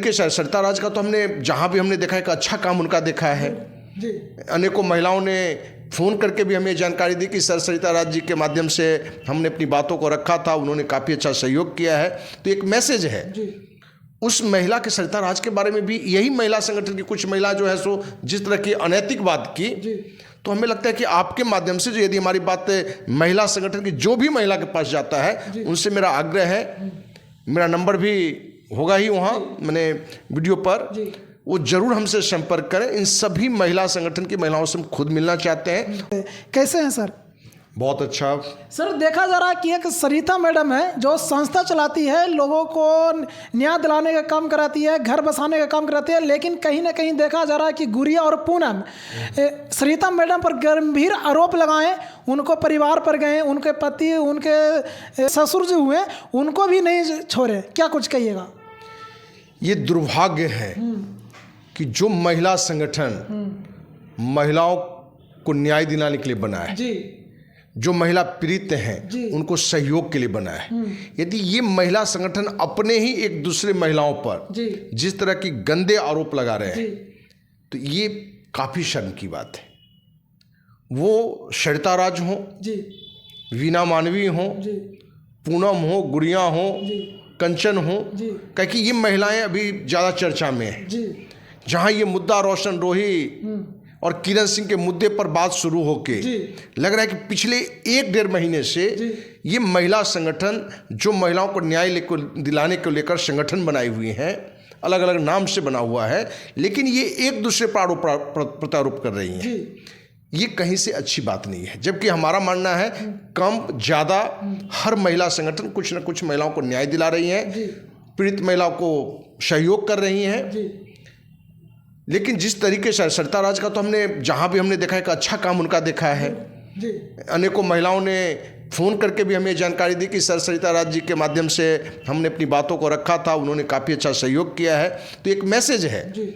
तरीके से सरिता राज का तो हमने जहाँ भी हमने देखा है कि अच्छा काम उनका देखा है जी। अनेकों महिलाओं ने फ़ोन करके भी हमें जानकारी दी कि सर सरिता राज जी के माध्यम से हमने अपनी बातों को रखा था, उन्होंने काफ़ी अच्छा सहयोग किया है। तो एक मैसेज है जी। उस महिला के सरिता राज के बारे में भी यही महिला संगठन की कुछ महिला जो है सो जिस तरह की अनैतिक बात की जी। तो हमें लगता है कि आपके माध्यम से जो यदि हमारी बात महिला संगठन की जो भी महिला के पास जाता है उनसे मेरा आग्रह है, मेरा नंबर भी होगा ही वहाँ मैंने वीडियो पर, वो जरूर हमसे संपर्क करें। इन सभी महिला संगठन की महिलाओं से हम खुद मिलना चाहते हैं। कैसे हैं सर? बहुत अच्छा सर। देखा जा रहा है कि एक सरिता मैडम है जो संस्था चलाती है, लोगों को न्याय दिलाने का काम कराती है, घर बसाने का काम कराती है, लेकिन कहीं ना कहीं देखा जा रहा है कि गुड़िया और पूनम सरिता मैडम पर गंभीर आरोप लगाएं, उनको परिवार पर गए, उनके पति, उनके ससुर जो हुए उनको भी नहीं छोड़े। क्या कुछ कहिएगा? ये दुर्भाग्य है कि जो महिला संगठन महिलाओं को न्याय दिलाने के लिए बना है जी, जो महिला पीड़ित हैं उनको सहयोग के लिए बना है, यदि ये महिला संगठन अपने ही एक दूसरे महिलाओं पर जिस तरह की गंदे आरोप लगा रहे हैं तो ये काफ़ी शर्म की बात है। वो सरिता राज हो, वीना मानवी हो, पूनम हो, गुड़िया हो, कंचन हो, क्योंकि ये महिलाएं अभी ज़्यादा चर्चा में हैं। जहाँ ये मुद्दा रोशन रोही और किरण सिंह के मुद्दे पर बात शुरू होके लग रहा है कि पिछले 1-1.5 महीने से ये महिला संगठन जो महिलाओं को न्याय दिलाने को लेकर संगठन बनाए हुए हैं, अलग अलग नाम से बना हुआ है, लेकिन ये एक दूसरे पर आरोप प्रत्यारोप कर रही हैं। ये कहीं से अच्छी बात नहीं है। जबकि हमारा मानना है कम ज़्यादा हर महिला संगठन कुछ न कुछ महिलाओं को न्याय दिला रही है, पीड़ित महिलाओं को सहयोग कर रही हैं। लेकिन जिस तरीके से सरिता राज का तो हमने जहाँ भी हमने देखा है कि अच्छा काम उनका देखा है जी। अनेकों महिलाओं ने फ़ोन करके भी हमें जानकारी दी कि सर सरिता राज जी के माध्यम से हमने अपनी बातों को रखा था, उन्होंने काफ़ी अच्छा सहयोग किया है। तो एक मैसेज है जी।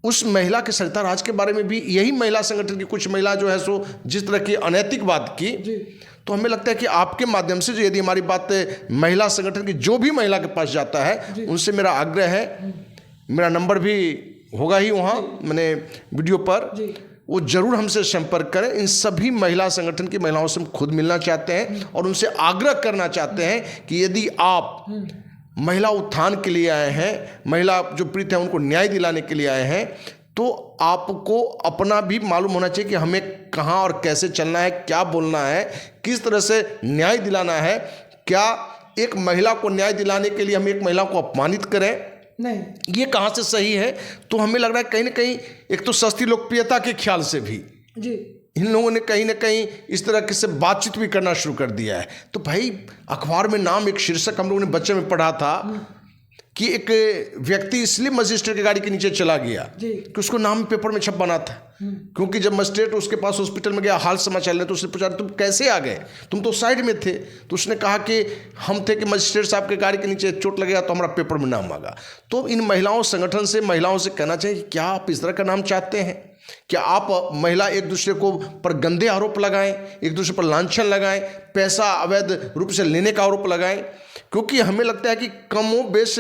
उस महिला के सरिता राज के बारे में भी यही महिला संगठन की कुछ महिला जो है सो जिस तरह की अनैतिक बात की जी। तो हमें लगता है कि आपके माध्यम से जो यदि हमारी बात महिला संगठन की जो भी महिला के पास जाता है उनसे मेरा आग्रह है, मेरा नंबर भी होगा ही वहाँ मैंने वीडियो पर, वो जरूर हमसे संपर्क करें। इन सभी महिला संगठन की महिलाओं से हम खुद मिलना चाहते हैं और उनसे आग्रह करना चाहते हैं कि यदि आप महिला उत्थान के लिए आए हैं, महिला जो पीड़ित हैं उनको न्याय दिलाने के लिए आए हैं, तो आपको अपना भी मालूम होना चाहिए कि हमें कहाँ और कैसे चलना है, क्या बोलना है, किस तरह से न्याय दिलाना है। क्या एक महिला को न्याय दिलाने के लिए हम एक महिला को अपमानित करें? नहीं, ये कहाँ से सही है? तो हमें लग रहा है कहीं ना कहीं एक तो सस्ती लोकप्रियता के ख्याल से भी जी इन लोगों ने कहीं ना कहीं इस तरह से बातचीत भी करना शुरू कर दिया है। तो भाई अखबार में नाम एक शीर्षक हम लोगों ने बच्चे में पढ़ा था कि एक व्यक्ति इसलिए मजिस्ट्रेट की गाड़ी के नीचे चला गया कि उसको नाम पेपर में छपवाना था, क्योंकि जब मजिस्ट्रेट उसके पास हॉस्पिटल में गया हाल समाचार लेने तो उसने पूछा तुम कैसे आ गए, तुम तो साइड में थे। तो उसने कहा कि हम थे कि मजिस्ट्रेट साहब के गाड़ी के नीचे चोट लगेगा तो हमारा पेपर में नाम आ गया। तो इन महिलाओं संगठन से महिलाओं से कहना चाहिए कि क्या आप इस तरह का नाम चाहते हैं? क्या आप महिला एक दूसरे को पर गंदे आरोप लगाएं, एक दूसरे पर लांछन लगाएं, पैसा अवैध रूप से लेने का आरोप लगाएं? क्योंकि हमें लगता है कि कमो बेश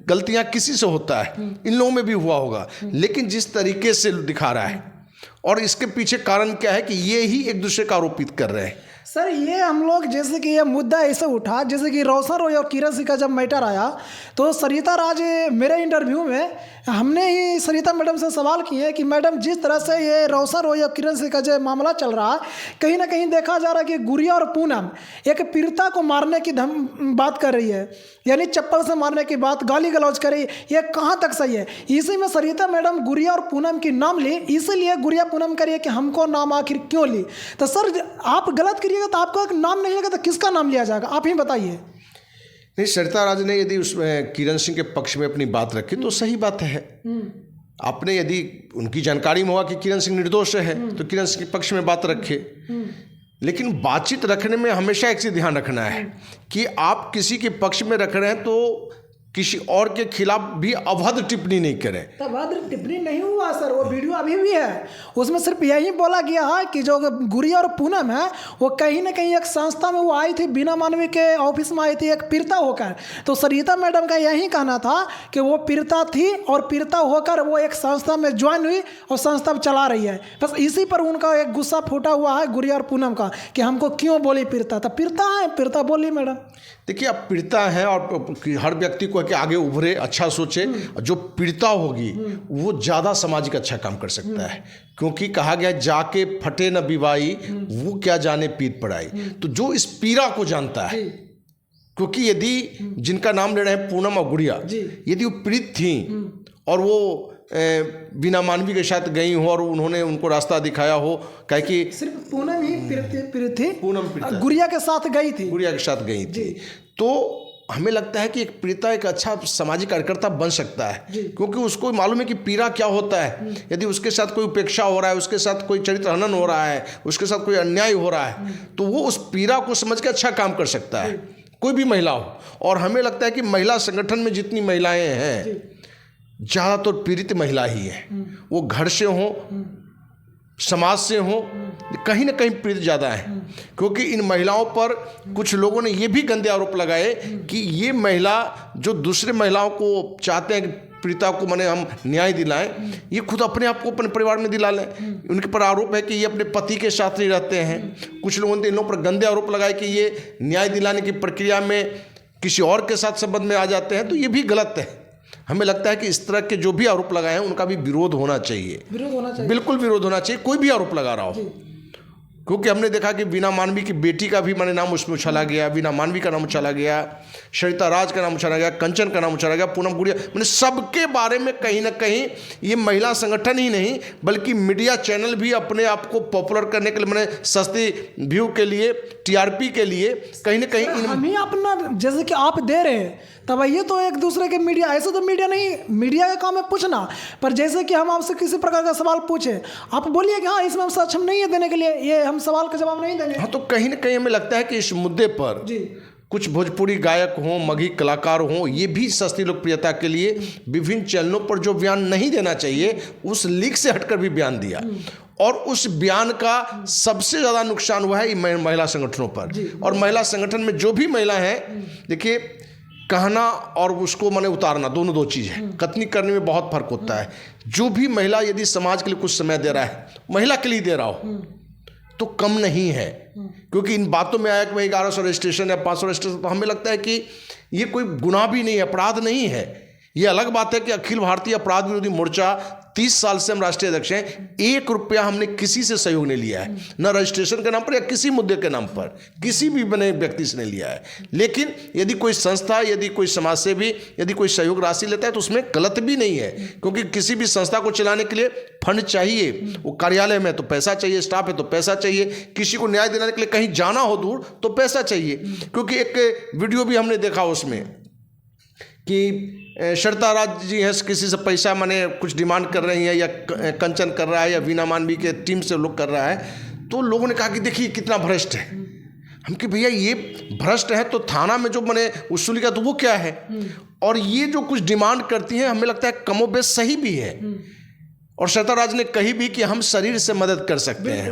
गलतियां किसी से होता है, इन लोगों में भी हुआ होगा, लेकिन जिस तरीके से दिखा रहा है और इसके पीछे कारण क्या है कि ये ही एक दूसरे का आरोपित कर रहे हैं। सर ये हम लोग जैसे कि ये मुद्दा ऐसे उठा जैसे कि रोशन रोय और किरण सिंह का जब मैटर आया तो सरिता राज मेरे इंटरव्यू में हमने ही सरिता मैडम से सवाल किए कि मैडम जिस तरह से ये रोशन रोय और किरण सिंह का जो मामला चल रहा है, कहीं ना कहीं देखा जा रहा है कि गुड़िया और पूनम एक पीड़िता को मारने की बात कर रही है, यानी चप्पल से मारने की बात, गाली गलौज कर रही है, ये कहाँ तक सही है? इसी में सरिता मैडम गुड़िया और पूनम की नाम ली, इसीलिए गुड़िया पूनम करिए कि हमको नाम आखिर क्यों ली? तो सर आप गलत करिएगा तो आपका नाम नहीं लेगा तो किसका नाम लिया जाएगा, आप ही बताइए। नहीं, सरिता राज ने यदि उसमें किरण सिंह के पक्ष में अपनी बात रखी तो सही बात है। आपने यदि उनकी जानकारी में हुआ कि किरण सिंह निर्दोष है तो किरण सिंह के पक्ष में बात रखे, लेकिन बातचीत रखने में हमेशा एक चीज ध्यान रखना है कि आप किसी के पक्ष में रख रहे हैं तो किसी और के खिलाफ भी अभद्र टिप्पणी नहीं करें। तो अभद्र टिप्पणी नहीं हुआ सर, वो वीडियो अभी भी है, उसमें सिर्फ यही बोला गया है कि जो गुड़िया और पूनम है वो कहीं ना कहीं एक संस्था में वो आई थी, बीना मानवी के ऑफिस में आई थी एक पीड़िता होकर। तो सरिता मैडम का यही कहना था कि वो पीड़िता थी और पीड़िता होकर वो एक संस्था में ज्वाइन हुई और संस्था चला रही है। बस इसी पर उनका एक गुस्सा फूटा हुआ है गुड़िया और पूनम का कि हमको क्यों बोली पीड़िता। तो पीड़िता है, पीड़िता बोली मैडम। देखिए, अब पीड़िता है और हर व्यक्ति को है कि आगे उभरे, अच्छा सोचे। जो पीड़िता होगी वो ज़्यादा सामाजिक अच्छा काम कर सकता है, क्योंकि कहा गया जाके फटे न विवाही, वो क्या जाने पीर पड़ाई। तो जो इस पीड़ा को जानता है, क्योंकि यदि जिनका नाम ले रहे हैं पूनम और गुड़िया, यदि वो पीड़ित थी और वो बिना मानवी के साथ गई हो और उन्होंने उनको रास्ता दिखाया हो, कहे कि सिर्फ पूनम ही पीड़ित थी, पूनम गुड़िया के साथ गई थी, गुड़िया के साथ गई थी। तो हमें लगता है कि एक पीड़िता एक अच्छा सामाजिक कार्यकर्ता बन सकता है, क्योंकि उसको मालूम है कि पीड़ा क्या होता है। यदि उसके साथ कोई उपेक्षा हो रहा है, उसके साथ कोई चरित्र हनन हो रहा है, उसके साथ कोई अन्याय हो रहा है, तो वो उस पीड़ा को समझ के अच्छा काम कर सकता है, कोई भी महिला हो। और हमें लगता है कि महिला संगठन में जितनी महिलाएं हैं, ज़्यादातर पीड़ित महिला ही है। वो घर से हो, समाज से हो, कहीं ना कहीं पीड़ित ज़्यादा है। क्योंकि इन महिलाओं पर कुछ लोगों ने ये भी गंदे आरोप लगाए कि ये महिला जो दूसरे महिलाओं को चाहते हैं कि पीड़िता को माने हम न्याय दिलाएं, ये खुद अपने आप को अपने परिवार में दिला लें। उनके पर आरोप है कि ये अपने पति के साथ नहीं रहते हैं। कुछ लोगों ने इन लोगों पर गंदे आरोप लगाए कि ये न्याय दिलाने की प्रक्रिया में किसी और के साथ संबंध में आ जाते हैं। तो ये भी गलत है। हमें लगता है कि इस तरह के जो भी आरोप लगाए हैं उनका भी विरोध होना चाहिए, बिल्कुल विरोध होना चाहिए, कोई भी आरोप लगा रहा हो। क्योंकि हमने देखा कि बीना मानवी की बेटी का भी माने नाम उसमें उछाला गया, बीना मानवी का नाम उछाला गया, सरिता राज का नाम उछाला गया, कंचन का नाम उछाला गया, पूनम गुड़िया, मैंने सबके बारे में कहीं ना कहीं ये महिला संगठन ही नहीं बल्कि मीडिया चैनल भी अपने आप को पॉपुलर करने के लिए, मैंने सस्ती व्यू के लिए, टीआरपी के लिए कहीं ना कहीं हम ही अपना जैसे कि आप दे रहे हैं, तब ये तो एक दूसरे के मीडिया, ऐसे तो मीडिया नहीं, मीडिया का काम है पूछना। पर जैसे कि हम आपसे किसी प्रकार का सवाल पूछे, आप बोलिए कि हाँ इसमें हम सक्षम नहीं है देने के लिए, ये हम सवाल का जवाब नहीं देंगे। हाँ, तो कहीं ना कहीं हमें लगता है कि इस मुद्दे पर कुछ भोजपुरी गायक हों, मगही कलाकार हों, ये भी सस्ती लोकप्रियता के लिए विभिन्न चैनलों पर जो बयान नहीं देना चाहिए उस लीक से हटकर भी बयान दिया। और उस बयान का सबसे ज़्यादा नुकसान हुआ है महिला संगठनों पर। और महिला संगठन में जो भी महिला हैं, देखिए, कहना और उसको माने उतारना दोनों दो चीज़ है। कथनी करने में बहुत फर्क होता है। जो भी महिला यदि समाज के लिए कुछ समय दे रहा है, महिला के लिए दे रहा हो, तो कम नहीं है। क्योंकि इन बातों में आया कि भाई 1100 रजिस्ट्रेशन या 500 रजिस्ट्रेशन, तो हमें लगता है कि ये कोई गुनाह भी नहीं है, अपराध नहीं है। ये अलग बात है कि अखिल भारतीय अपराध विरोधी मोर्चा 30 साल से हम राष्ट्रीय अध्यक्ष हैं, 1 रुपया हमने किसी से सहयोग नहीं लिया है, न रजिस्ट्रेशन के नाम पर या किसी मुद्दे के नाम पर, किसी भी बने व्यक्ति से नहीं लिया है। लेकिन यदि कोई संस्था, यदि कोई समाज सेवी, यदि कोई सहयोग राशि लेता है तो उसमें गलत भी नहीं है। क्योंकि किसी भी संस्था को चलाने के लिए फंड चाहिए, वो कार्यालय में तो पैसा चाहिए, स्टाफ है तो पैसा चाहिए, किसी को न्याय दिलाने के लिए कहीं जाना हो दूर तो पैसा चाहिए। क्योंकि एक वीडियो भी हमने देखा उसमें कि सरिता राज जी हैं, किसी से पैसा माने कुछ डिमांड कर रही हैं, या कंचन कर रहा है, या बीना मानवी के टीम से लोग कर रहा है, तो लोगों ने कहा कि देखिए कितना भ्रष्ट है। हम कि भैया ये भ्रष्ट है तो थाना में जो मैंने वसूली का तो वो क्या है। और ये जो कुछ डिमांड करती हैं हमें लगता है कमोबेश सही भी है। और सरिता राज ने कही भी कि हम शरीर से मदद कर सकते हैं,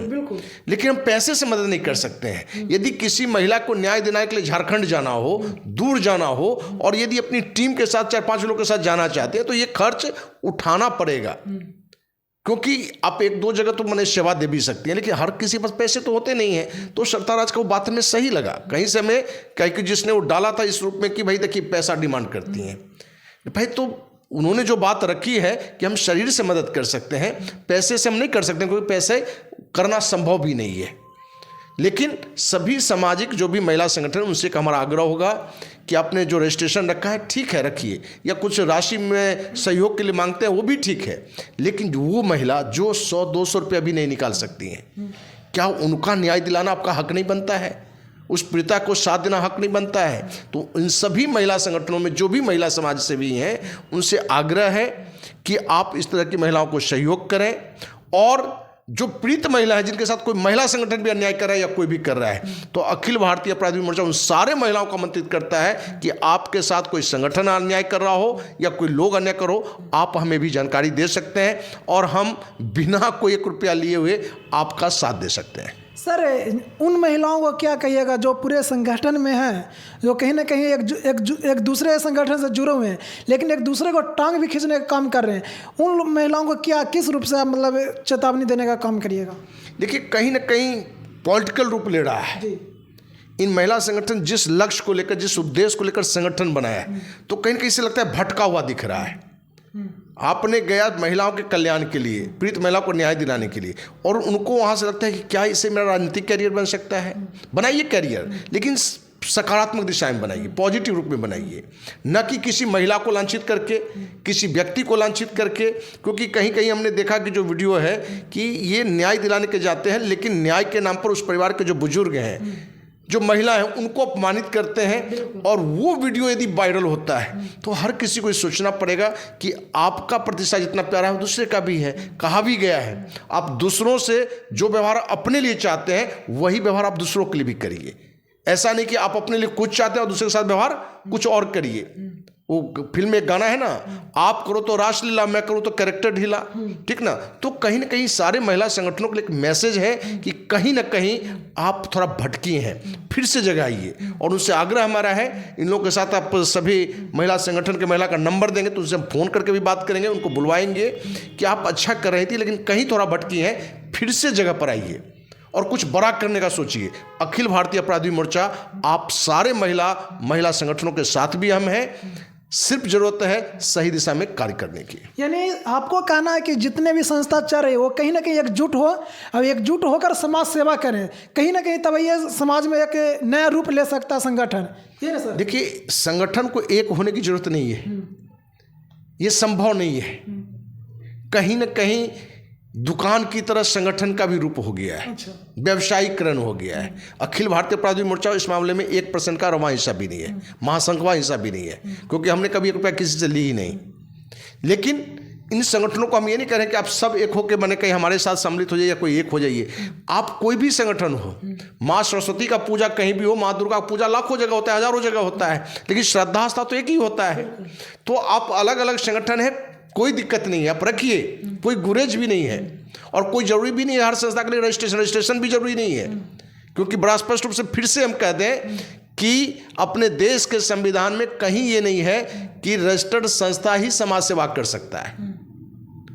लेकिन हम पैसे से मदद नहीं कर सकते हैं। यदि किसी महिला को न्याय दिलाने के लिए झारखंड जाना हो, दूर जाना हो, और यदि अपनी टीम के साथ 4-5 लोगों के साथ जाना चाहते हैं तो ये खर्च उठाना पड़ेगा। क्योंकि आप 1-2 जगह तो मैंने सेवा दे भी सकती हैं, लेकिन हर किसी पास पैसे तो होते नहीं हैं। तो सरिता राज को बात में सही लगा, कहीं से हमें कहीं कि जिसने वो डाला था इस रूप में कि भाई देखिए पैसा डिमांड करती हैं भाई, तो उन्होंने जो बात रखी है कि हम शरीर से मदद कर सकते हैं, पैसे से हम नहीं कर सकते, क्योंकि पैसे करना संभव भी नहीं है। लेकिन सभी सामाजिक जो भी महिला संगठन, उनसे हमारा आग्रह होगा कि आपने जो रजिस्ट्रेशन रखा है ठीक है रखिए, या कुछ राशि में सहयोग के लिए मांगते हैं वो भी ठीक है, लेकिन वो महिला जो 100-200 रुपया भी नहीं निकाल सकती हैं, क्या उनका न्याय दिलाना आपका हक नहीं बनता है? उस पीड़िता को साथ देना हक नहीं बनता है? तो इन सभी महिला संगठनों में जो भी महिला समाज सेवी हैं उनसे आग्रह है कि आप इस तरह की महिलाओं को सहयोग करें और जो पीड़ित महिला है, जिनके साथ कोई महिला संगठन भी अन्याय कर रहा है या कोई भी कर रहा है, तो अखिल भारतीय अपराध विरोधी मोर्चा उन सारे महिलाओं को आमंत्रित करता है कि आपके साथ कोई संगठन अन्याय कर रहा हो या कोई लोग अन्याय करो, आप हमें भी जानकारी दे सकते हैं और हम बिना कोई 1 रुपया लिए हुए आपका साथ दे सकते हैं। सर, उन महिलाओं को क्या कहिएगा जो पूरे संगठन में हैं, जो कहीं ना कहीं एक दूसरे संगठन से जुड़े हुए हैं, लेकिन एक दूसरे को टांग भी खींचने का काम कर रहे हैं, उन महिलाओं को क्या किस रूप से आप मतलब चेतावनी देने का काम करिएगा? देखिए, कहीं ना कहीं पॉलिटिकल रूप ले रहा है। इन महिला संगठन जिस लक्ष्य को लेकर, जिस उद्देश्य को लेकर संगठन बनाया है, तो कहीं ना कहीं से लगता है भटका हुआ दिख रहा है। आपने गया महिलाओं के कल्याण के लिए, पीड़ित महिलाओं को न्याय दिलाने के लिए, और उनको वहाँ से लगता है कि क्या इससे मेरा राजनीतिक कैरियर बन सकता है। बनाइए कैरियर, लेकिन सकारात्मक दिशा में बनाइए, पॉजिटिव रूप में बनाइए, न कि किसी महिला को लांछित करके, किसी व्यक्ति को लांछित करके। क्योंकि कहीं कहीं हमने देखा कि जो वीडियो है कि ये न्याय दिलाने के जाते हैं, लेकिन न्याय के नाम पर उस परिवार के जो बुजुर्ग हैं, जो महिला है, उनको अपमानित करते हैं। और वो वीडियो यदि वायरल होता है तो हर किसी को सोचना पड़ेगा कि आपका प्रतिष्ठा जितना प्यारा है दूसरे का भी है। कहा भी गया है, आप दूसरों से जो व्यवहार अपने लिए चाहते हैं वही व्यवहार आप दूसरों के लिए भी करिए। ऐसा नहीं कि आप अपने लिए कुछ चाहते हैं और दूसरे के साथ व्यवहार कुछ और करिए। वो फिल्म में एक गाना है ना, आप करो तो रासलीला, मैं करूँ तो कैरेक्टर ढीला, ठीक ना। तो कहीं ना कहीं सारे महिला संगठनों के लिए एक मैसेज है कि कहीं ना कहीं आप थोड़ा भटकी हैं, फिर से जगाइए। और उनसे आग्रह हमारा है, इन लोगों के साथ आप सभी महिला संगठन के महिला का नंबर देंगे तो उनसे हम फ़ोन करके भी बात करेंगे, उनको बुलवाएंगे कि आप अच्छा कर रही थी लेकिन कहीं थोड़ा भटकी हैं, फिर से जगह पर आइए और कुछ बड़ा करने का सोचिए। अखिल भारतीय अपराधी मोर्चा आप सारे महिला संगठनों के साथ भी हम हैं, सिर्फ जरूरत है सही दिशा में कार्य करने की। यानी आपको कहना है कि जितने भी संस्था चल रही है वो कहीं ना कहीं एकजुट हो और एकजुट होकर समाज सेवा करें, कहीं ना कहीं तब ये समाज में एक नया रूप ले सकता है संगठन, ये ना सर? देखिए, संगठन को एक होने की जरूरत नहीं है, ये संभव नहीं है। कहीं ना कहीं दुकान की तरह संगठन का भी रूप हो गया है, व्यवसायीकरण हो गया है। अखिल भारतीय अपराधी मोर्चा इस मामले में 1% का रवा हिस्सा भी नहीं है, महासंघवा हिस्सा भी नहीं है, क्योंकि हमने कभी 1 रुपया किसी से ली ही नहीं। लेकिन इन संगठनों को हम ये नहीं कह रहे कि आप सब एक होकर बने कहीं हमारे साथ सम्मिलित हो जाइए या कोई एक हो जाइए। आप कोई भी संगठन हो, माँ सरस्वती का पूजा कहीं भी हो, माँ दुर्गा का पूजा लाखों जगह होता है, हजारों जगह होता है, लेकिन श्रद्धा आस्था तो एक ही होता है। तो आप अलग अलग संगठन है, कोई दिक्कत नहीं है, आप रखिए, कोई गुरेज भी नहीं है और कोई जरूरी भी नहीं है हर संस्था के लिए रजिस्ट्रेशन भी जरूरी नहीं है। क्योंकि बड़ा स्पष्ट रूप से फिर से हम कह दें कि अपने देश के संविधान में कहीं ये नहीं है कि रजिस्टर्ड संस्था ही समाज सेवा कर सकता है।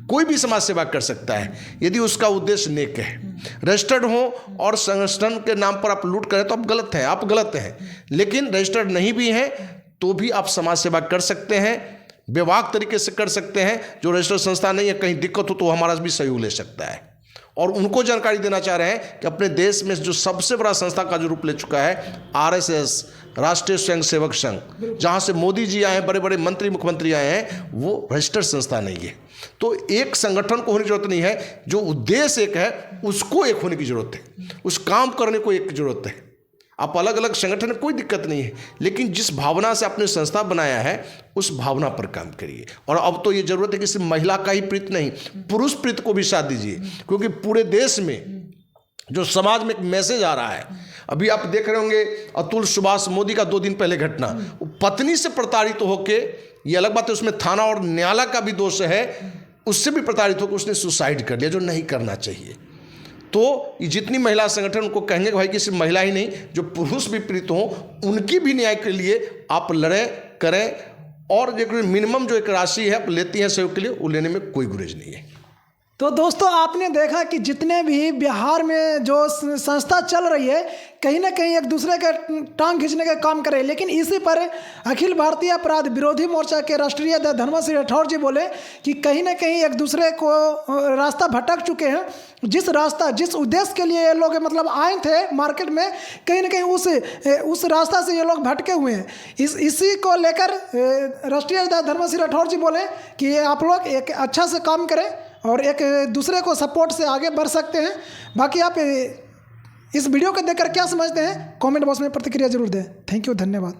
कोई भी समाज सेवा कर सकता है यदि उसका उद्देश्य नेक है। रजिस्टर्ड हो और संगठन के नाम पर आप लूट करें तो आप गलत हैं, आप गलत हैं। लेकिन रजिस्टर्ड नहीं भी हैं तो भी आप समाज सेवा कर सकते हैं, बेवाक तरीके से कर सकते हैं। जो रजिस्टर्ड संस्था नहीं है, कहीं दिक्कत हो तो हमारा भी सहयोग ले सकता है। और उनको जानकारी देना चाह रहे हैं कि अपने देश में जो सबसे बड़ा संस्था का जो रूप ले चुका है RSS, राष्ट्रीय स्वयंसेवक संघ, जहाँ से मोदी जी आए हैं, बड़े बड़े मंत्री मुख्यमंत्री आए हैं, वो रजिस्टर्ड संस्था नहीं है। तो एक संगठन को होने की जरूरत नहीं है, जो उद्देश्य एक है उसको एक होने की जरूरत है, उस काम करने को एक जरूरत है। आप अलग अलग संगठन में कोई दिक्कत नहीं है, लेकिन जिस भावना से आपने संस्था बनाया है उस भावना पर काम करिए। और अब तो ये जरूरत है कि सिर्फ महिला का ही प्रीत नहीं, पुरुष प्रीत को भी साथ दीजिए। क्योंकि पूरे देश में जो समाज में एक मैसेज आ रहा है, अभी आप देख रहे होंगे अतुल सुभाष मोदी का 2 दिन पहले घटना, पत्नी से प्रताड़ित होके, ये अलग बात है उसमें थाना और न्यायालय का भी दोष है, उससे भी प्रताड़ित होकर उसने सुसाइड कर लिया, जो नहीं करना चाहिए। तो ये जितनी महिला संगठन उनको कहेंगे भाई कि सिर्फ महिला ही नहीं, जो पुरुष भी पीड़ित हों उनकी भी न्याय के लिए आप लड़ें, करें। और जो मिनिमम जो एक राशि है आप लेती हैं सहयोग के लिए, वो लेने में कोई गुरेज नहीं है। तो दोस्तों, आपने देखा कि जितने भी बिहार में जो संस्था चल रही है कहीं ना कहीं एक दूसरे के टांग खींचने का काम कर रहे हैं, लेकिन इसी पर अखिल भारतीय अपराध विरोधी मोर्चा के राष्ट्रीय अध्यक्ष धर्म सिंह राठौर जी बोले कि कहीं ना कहीं एक दूसरे को रास्ता भटक चुके हैं। जिस उद्देश्य के लिए ये लोग मतलब आए थे मार्केट में, कहीं ना कहीं उस रास्ता से ये लोग भटके हुए हैं। इसी को लेकर राष्ट्रीय अध्यक्ष धर्म सिंह राठौर जी बोले कि आप लोग एक अच्छा से काम करें और एक दूसरे को सपोर्ट से आगे बढ़ सकते हैं। बाकी आप इस वीडियो को देखकर क्या समझते हैं, कमेंट बॉक्स में प्रतिक्रिया जरूर दें। थैंक यू, धन्यवाद।